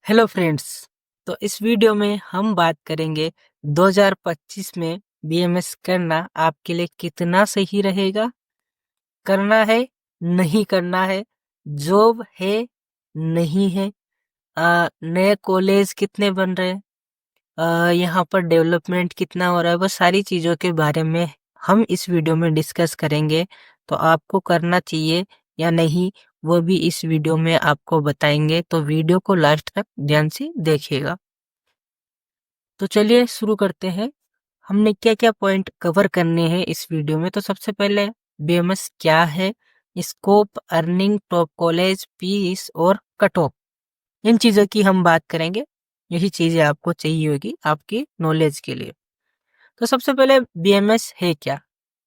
Hello friends. तो इस video में हम बात करेंगे 2025 में बीएमएस करना आपके लिए कितना सही रहेगा, करना है नहीं करना है, जॉब है नहीं है, नए कॉलेज कितने बन रहे हैं, यहाँ पर डेवलपमेंट कितना हो रहा है, वो सारी चीज़ों के बारे में हम इस वीडियो में डिस्कस करेंगे। तो आपको करना चाहिए या नहीं वो भी इस वीडियो में आपको बताएंगे, तो वीडियो को लास्ट तक ध्यान से देखिएगा। तो चलिए शुरू करते हैं। हमने क्या क्या पॉइंट कवर करने हैं इस वीडियो में। तो सबसे पहले बीएमएस क्या है, scope, earning, top college, fees और कट ऑफ, इन चीज़ों की हम बात करेंगे। यही चीज़ें आपको चाहिए होगी आपकी नॉलेज के लिए। तो सबसे पहले बीएमएस है क्या?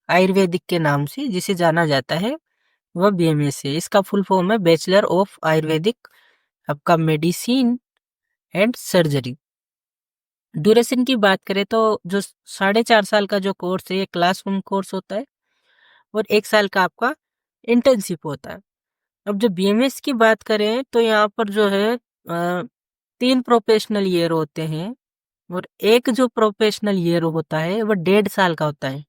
आयुर्वेदिक के नाम से जिसे जाना जाता है वह बीएमएस है। इसका फुल फॉर्म है बैचलर ऑफ आयुर्वेदिक आपका मेडिसिन एंड सर्जरी। ड्यूरेशन की बात करें तो जो 4.5 साल का जो कोर्स है ये क्लासरूम कोर्स होता है और 1 साल का आपका इंटर्नशिप होता है। अब जो बीएमएस की बात करें तो यहाँ पर जो है 3 प्रोफेशनल ईयर होते हैं और एक जो प्रोफेशनल ईयर होता है वह 1.5 साल का होता है।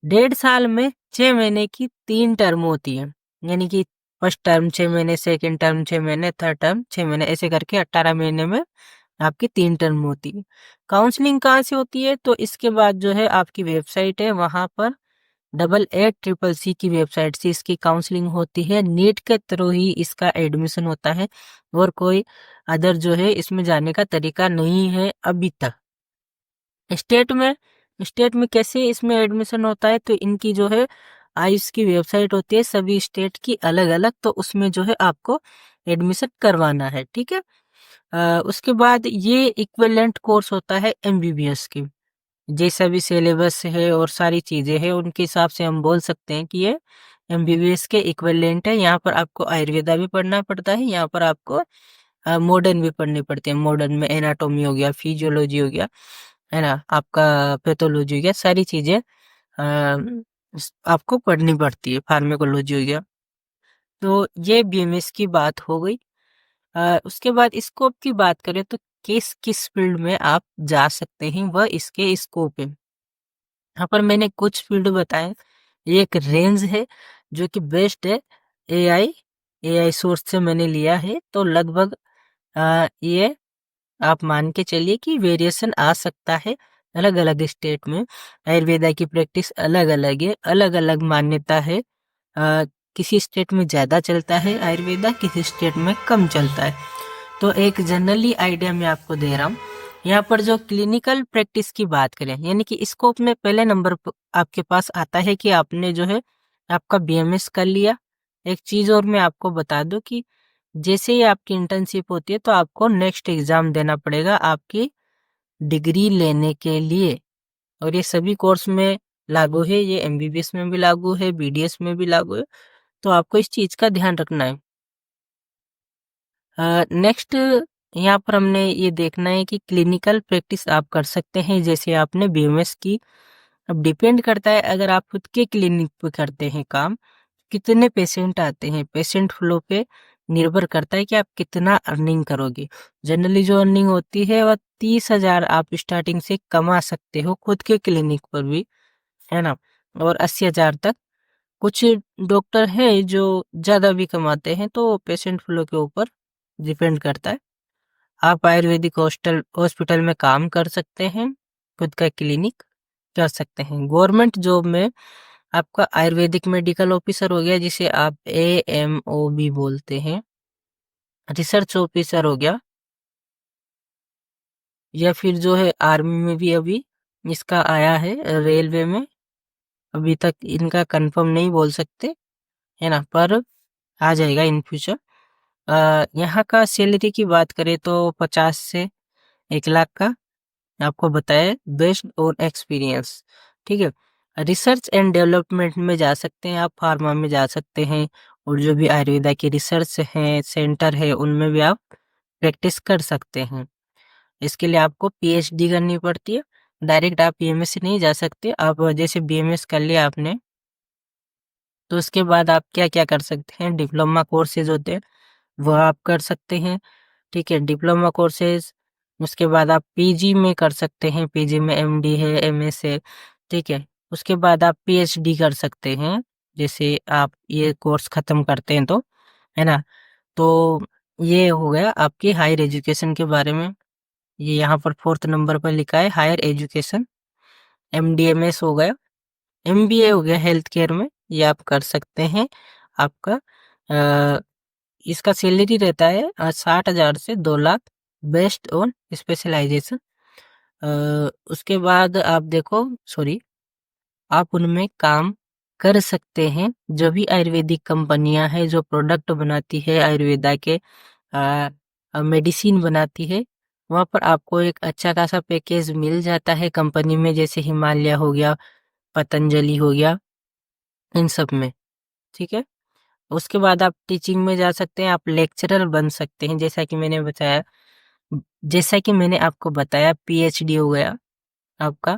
1.5 साल में 6 महीने की 3 टर्म होती है, यानी कि फर्स्ट टर्म 6 महीने, सेकेंड टर्म 6 महीने, थर्ड टर्म 6 महीने, ऐसे करके 18 महीने में आपकी 3 टर्म होती है। काउंसलिंग कहाँ से होती है? तो इसके बाद जो है आपकी वेबसाइट है, वहाँ पर 88CCC की वेबसाइट से इसकी काउंसलिंग होती है। नीट के थ्रू ही इसका एडमिशन होता है और कोई अदर जो है इसमें जाने का तरीका नहीं है अभी तक। स्टेट में कैसे इसमें एडमिशन होता है? तो इनकी जो है आयुष की वेबसाइट होती है सभी स्टेट की अलग अलग, तो उसमें जो है आपको एडमिशन करवाना है, ठीक है। उसके बाद ये इक्विवेलेंट कोर्स होता है एमबीबीएस की। जैसा भी सिलेबस है और सारी चीज़ें हैं उनके हिसाब से हम बोल सकते हैं कि ये एमबीबीएस के इक्विवेलेंट है। यहाँ पर आपको आयुर्वेदा भी पढ़ना पड़ता है, यहाँ पर आपको मॉडर्न भी पढ़नी पड़ती है। मॉडर्न में एनाटॉमी हो गया, फिजियोलॉजी हो गया, है ना, आपका पैथोलॉजी हो गया, सारी चीज़ें आपको पढ़नी पड़ती है, फार्मेकोलॉजी हो गया। तो ये बीएमएस की बात हो गई। उसके बाद स्कोप की बात करें तो किस किस फील्ड में आप जा सकते हैं वह इसके स्कोप है। यहाँ पर मैंने कुछ फील्ड बताए, ये एक रेंज है जो कि बेस्ट है। एआई सोर्स से मैंने लिया है, तो लगभग ये आप मान के चलिए कि वेरिएशन आ सकता है अलग अलग स्टेट में। आयुर्वेदा की प्रैक्टिस अलग अलग है, अलग अलग मान्यता है। किसी स्टेट में ज़्यादा चलता है आयुर्वेदा, किसी स्टेट में कम चलता है। तो एक जनरली आइडिया मैं आपको दे रहा हूँ। यहाँ पर जो क्लिनिकल प्रैक्टिस की बात करें, यानी कि स्कोप में पहले नंबर आपके पास आता है कि आपने जो है आपका बीएमएस कर लिया। एक चीज़ और मैं आपको बता दूं कि जैसे ही आपकी इंटर्नशिप होती है तो आपको नेक्स्ट एग्ज़ाम देना पड़ेगा आपकी डिग्री लेने के लिए, और ये सभी कोर्स में लागू है, ये एमबीबीएस में भी लागू है, बीडीएस में भी लागू है। तो आपको इस चीज़ का ध्यान रखना है। नेक्स्ट यहाँ पर हमने ये देखना है कि क्लिनिकल प्रैक्टिस आप कर सकते हैं जैसे आपने बीएमएस की। अब डिपेंड करता है, अगर आप खुद के क्लिनिक पे करते हैं काम, कितने पेशेंट आते हैं, पेशेंट फ्लो पे निर्भर करता है कि आप कितना अर्निंग करोगे। जनरली जो अर्निंग होती है वह 30,000 आप स्टार्टिंग से कमा सकते हो खुद के क्लिनिक पर भी, है ना, और 80,000 तक। कुछ डॉक्टर हैं जो ज़्यादा भी कमाते हैं, तो पेशेंट फ्लो के ऊपर डिपेंड करता है। आप आयुर्वेदिक हॉस्पिटल में काम कर सकते हैं, खुद का क्लिनिक कर सकते हैं। गवर्नमेंट जॉब में आपका आयुर्वेदिक मेडिकल ऑफिसर हो गया, जिसे आप एएमओ भी बोलते हैं, रिसर्च ऑफिसर हो गया, या फिर जो है आर्मी में भी अभी इसका आया है, रेलवे में अभी तक इनका कंफर्म नहीं बोल सकते, है ना, पर आ जाएगा इन फ्यूचर। यहाँ का सैलरी की बात करें तो 50 से 1 लाख का आपको बताया, बेस्ड ऑन एक्सपीरियंस, ठीक है। रिसर्च एंड डेवलपमेंट में जा सकते हैं आप, फार्मा में जा सकते हैं, और जो भी आयुर्वेदा की रिसर्च है सेंटर है उनमें भी आप प्रैक्टिस कर सकते हैं। इसके लिए आपको पीएचडी करनी पड़ती है, डायरेक्ट आप बीएमएस से नहीं जा सकते। आप जैसे बीएमएस कर लिया आपने, तो उसके बाद आप क्या क्या कर सकते हैं, डिप्लोमा कोर्सेज होते हैं वह आप कर सकते हैं, ठीक है, डिप्लोमा कोर्सेज। उसके बाद आप पीजी में कर सकते हैं, पीजी में एमडी है, एमएस है, ठीक है। उसके बाद आप पीएचडी कर सकते हैं, जैसे आप ये कोर्स खत्म करते हैं तो, है ना। तो ये हो गया आपकी हायर एजुकेशन के बारे में। ये यहाँ पर 4th नंबर पर लिखा है हायर एजुकेशन। एमडीएमएस हो गया, एमबीए हो गया हेल्थ केयर में, ये आप कर सकते हैं। आपका इसका सैलरी रहता है 60,000 से 2 लाख, बेस्ड ऑन स्पेशलाइजेशन। उसके बाद आप देखो, सॉरी, आप उनमें काम कर सकते हैं। जो भी आयुर्वेदिक कंपनियां हैं जो प्रोडक्ट बनाती है आयुर्वेदा के, मेडिसिन बनाती है, वहाँ पर आपको एक अच्छा खासा पैकेज मिल जाता है कंपनी में, जैसे हिमालय हो गया, पतंजलि हो गया, इन सब में, ठीक है। उसके बाद आप टीचिंग में जा सकते हैं, आप लेक्चरर बन सकते हैं, जैसा कि मैंने आपको बताया पीएचडी हो गया आपका।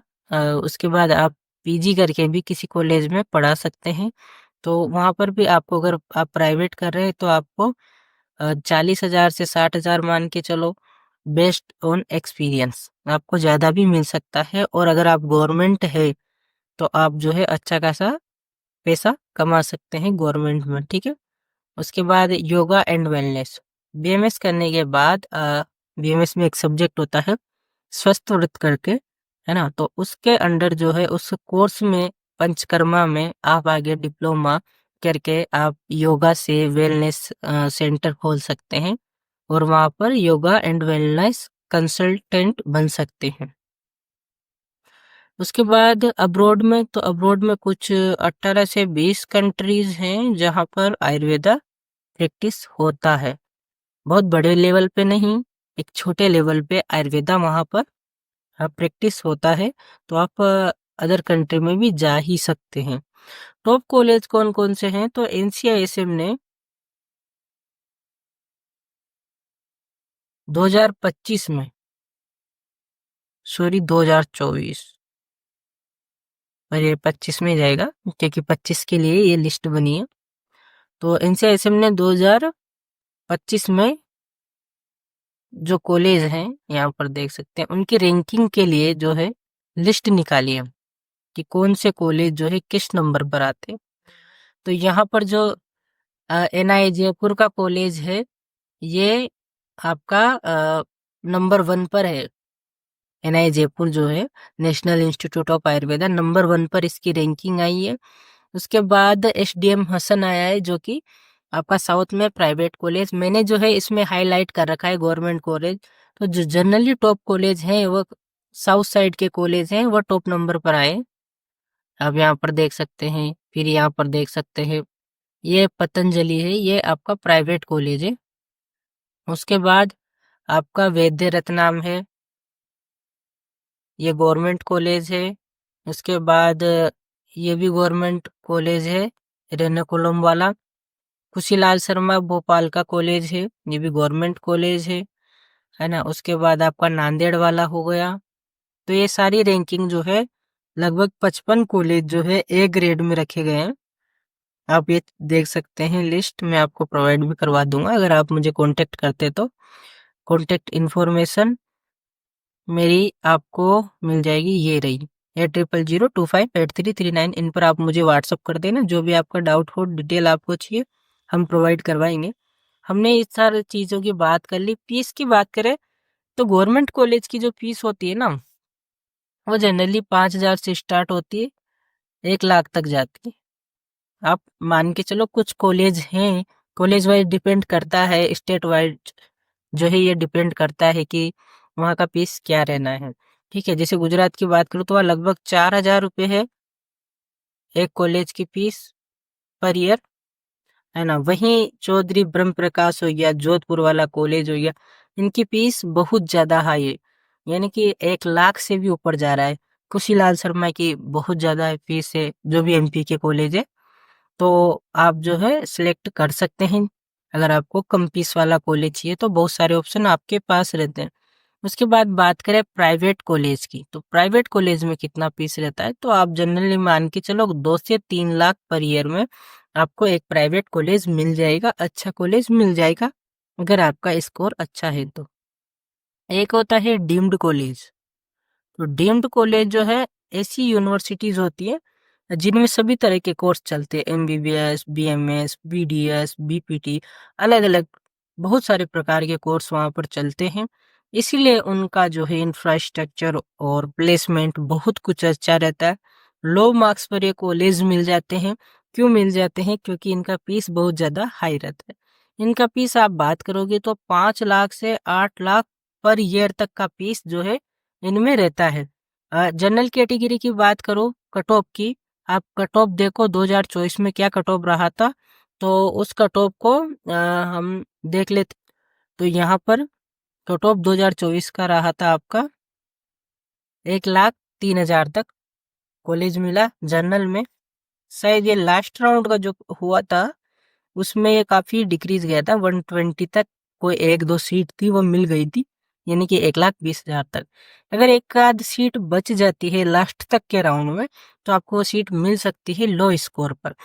उसके बाद आप पीजी करके भी किसी कॉलेज में पढ़ा सकते हैं। तो वहाँ पर भी आपको, अगर आप प्राइवेट कर रहे हैं तो आपको 40,000 से 60,000 मान के चलो, बेस्ड ऑन एक्सपीरियंस। आपको ज़्यादा भी मिल सकता है, और अगर आप गवर्नमेंट है तो आप जो है अच्छा खासा पैसा कमा सकते हैं गवर्नमेंट में, ठीक है। उसके बाद योगा एंड वेलनेस, बीएमएस करने के बाद बीएमएस में एक सब्जेक्ट होता है स्वस्थ व्रत करके, है ना। तो उसके अंडर जो है उस कोर्स में, पंचकर्मा में, आप आगे डिप्लोमा करके आप योगा से वेलनेस सेंटर खोल सकते हैं, और वहाँ पर योगा एंड वेलनेस कंसल्टेंट बन सकते हैं। उसके बाद अब्रॉड में, तो अब्रॉड में कुछ 18 से 20 कंट्रीज हैं जहाँ पर आयुर्वेदा प्रैक्टिस होता है। बहुत बड़े लेवल पे नहीं, एक छोटे लेवल पे आयुर्वेदा वहाँ पर प्रैक्टिस होता है। तो आप अदर कंट्री में भी जा ही सकते हैं। टॉप कॉलेज कौन कौन से हैं, तो एनसीआईएसएम ने 2025 में, सॉरी 2024, और ये 25 में जाएगा क्योंकि 25 के लिए ये लिस्ट बनी है। तो एनसीआईएसएम ने 2025 में जो कॉलेज हैं यहाँ पर देख सकते हैं, उनकी रैंकिंग के लिए जो है लिस्ट निकाली है कि कौन से कॉलेज जो है किस नंबर पर आते हैं। तो यहाँ पर जो एनआई जयपुर का कॉलेज है, ये आपका नंबर 1 पर है। एनआई जयपुर जो है, national institute of Ayurveda, number 1 पर इसकी रैंकिंग आई है। उसके बाद एसडीएम हसन आया है, जो कि आपका साउथ में प्राइवेट कॉलेज। मैंने जो है इसमें हाईलाइट कर रखा है गवर्नमेंट कॉलेज। तो जो जनरली टॉप कॉलेज हैं वो साउथ साइड के कॉलेज हैं, वो टॉप नंबर पर आए। आप यहाँ पर देख सकते हैं, फिर यहाँ पर देख सकते हैं, ये पतंजलि है, ये आपका प्राइवेट कॉलेज है। उसके बाद आपका वैद्य रत्नाम है, ये गवर्नमेंट कॉलेज है। उसके बाद ये भी गवर्नमेंट कॉलेज है, एर्नाकुलम वाला। खुशीलाल शर्मा भोपाल का कॉलेज है, ये भी गवर्नमेंट कॉलेज है ना। उसके बाद आपका नांदेड़ वाला हो गया। तो ये सारी रैंकिंग जो है, लगभग 55 कॉलेज जो है ए ग्रेड में रखे गए हैं। आप ये देख सकते हैं, लिस्ट मैं आपको प्रोवाइड भी करवा दूंगा अगर आप मुझे कांटेक्ट करते तो। कांटेक्ट इन्फॉर्मेशन मेरी आपको मिल जाएगी, ये रही 8002583339। इन पर आप मुझे व्हाट्सअप कर देना, जो भी आपका डाउट हो, डिटेल आपको चाहिए, हम प्रोवाइड करवाएंगे। हमने इस सारी चीज़ों की बात कर ली। फीस की बात करें तो गवर्नमेंट कॉलेज की जो फीस होती है ना, वो जनरली 5,000 से स्टार्ट होती है, 1 लाख तक जाती है। आप मान के चलो, कुछ कॉलेज हैं, कॉलेज वाइज डिपेंड करता है, स्टेट वाइज जो है ये डिपेंड करता है कि वहाँ का फीस क्या रहना है, ठीक है। जैसे गुजरात की बात करूँ तो वहाँ लगभग 4,000 रुपये है एक कॉलेज की फीस पर ईयर, है ना। वहीं चौधरी ब्रह्म प्रकाश हो गया, जोधपुर वाला कॉलेज हो गया, इनकी फीस बहुत ज्यादा हाई है, यानी कि 1 लाख से भी ऊपर जा रहा है। खुशीलाल शर्मा की बहुत ज्यादा फीस है, जो भी एमपी के कॉलेज है। तो आप जो है सिलेक्ट कर सकते हैं। अगर आपको कम फीस वाला कॉलेज चाहिए तो बहुत सारे ऑप्शन आपके पास रहते हैं। उसके बाद बात करें प्राइवेट कॉलेज की, तो प्राइवेट कॉलेज में कितना फीस रहता है, तो आप जनरली मान के चलो 2 से 3 लाख पर ईयर में आपको एक प्राइवेट कॉलेज मिल जाएगा, अच्छा कॉलेज मिल जाएगा। अगर आपका स्कोर अच्छा है तो। एक होता है डीम्ड कॉलेज। तो डीम्ड कॉलेज जो है ऐसी यूनिवर्सिटीज होती है जिनमें सभी तरह के कोर्स चलते हैं, एमबीबीएस, बीएमएस, बीडीएस, बीपीटी, अलग अलग बहुत सारे प्रकार के कोर्स वहाँ पर चलते हैं। इसीलिए उनका जो है इंफ्रास्ट्रक्चर और प्लेसमेंट बहुत कुछ अच्छा रहता है। लो मार्क्स पर ये कॉलेज मिल जाते हैं। क्यों मिल जाते हैं? क्योंकि इनका फीस बहुत ज़्यादा हाई रहता है। इनका फीस आप बात करोगे तो 5 लाख से 8 लाख पर ईयर तक का फीस जो है इनमें रहता है। जनरल कैटेगरी की बात करो कट ऑफ की, आप कट ऑफ देखो 2024 में क्या कट ऑफ रहा था, तो उस कट ऑफ को हम देख लेते। तो यहाँ पर कट ऑफ 2024 का रहा था आपका 1,03,000 तक कॉलेज मिला जनरल में। शायद ये लास्ट राउंड का जो हुआ था उसमें ये काफी डिक्रीज गया था, 120 तक कोई एक दो सीट थी वो मिल गई थी, यानी कि 1,20,000 तक। अगर एक आध सीट बच जाती है लास्ट तक के राउंड में तो आपको वो सीट मिल सकती है लो स्कोर पर।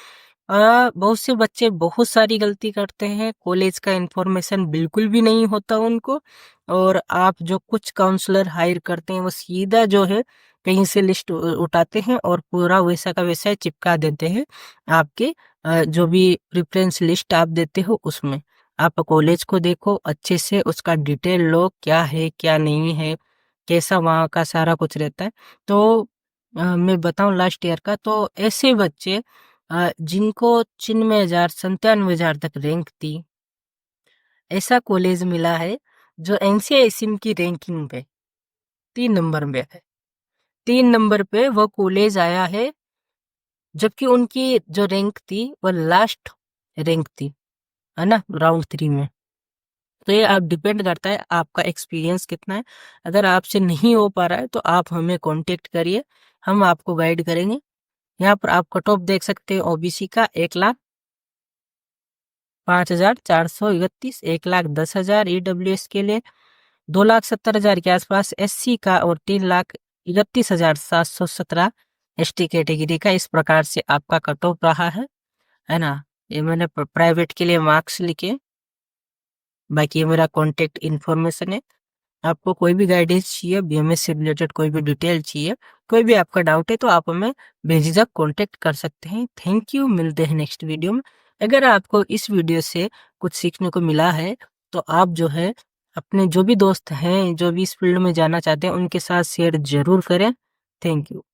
बहुत से बच्चे बहुत सारी गलती करते हैं, कॉलेज का इंफॉर्मेशन बिल्कुल भी नहीं होता उनको, और आप जो कुछ काउंसलर हायर करते हैं वो सीधा जो है कहीं से लिस्ट उठाते हैं और पूरा वैसा का वैसा चिपका देते हैं आपके जो भी प्रेफरेंस लिस्ट आप देते हो उसमें। आप कॉलेज को देखो अच्छे से, उसका डिटेल लो, क्या है क्या नहीं है, कैसा वहाँ का सारा कुछ रहता है। तो मैं बताऊं लास्ट ईयर का, तो ऐसे बच्चे जिनको 96,000 97,000 तक रैंक थी, ऐसा कॉलेज मिला है जो एनसीआईसीम की रैंकिंग पे 3 नंबर में है। 3 नंबर पे वो कॉलेज आया है, जबकि उनकी जो रैंक थी वो लास्ट रैंक थी, है ना, राउंड 3 में। तो ये आप डिपेंड करता है आपका एक्सपीरियंस कितना है। अगर आपसे नहीं हो पा रहा है तो आप हमें कांटेक्ट करिए, हम आपको गाइड करेंगे। यहाँ पर आप कट ऑफ देख सकते हैं ओबीसी का 1,05,431, 1,10,000 ईडब्ल्यूएस के लिए, 2,70,000 के आसपास एससी का, और 3,31,717 एसटी कैटेगरी का। इस प्रकार से आपका कट ऑफ रहा है ना। ये मैंने प्राइवेट के लिए मार्क्स लिखे, बाकी ये मेरा कॉन्टेक्ट इन्फॉर्मेशन है। आपको कोई भी गाइडेंस चाहिए, बीएमएस से रिलेटेड कोई भी डिटेल चाहिए, कोई भी आपका डाउट है तो आप हमें बेझिझक कांटेक्ट कर सकते हैं। थैंक यू, मिलते हैं नेक्स्ट वीडियो में। अगर आपको इस वीडियो से कुछ सीखने को मिला है तो आप जो है अपने जो भी दोस्त हैं जो भी इस फील्ड में जाना चाहते हैं उनके साथ शेयर जरूर करें। Thank you.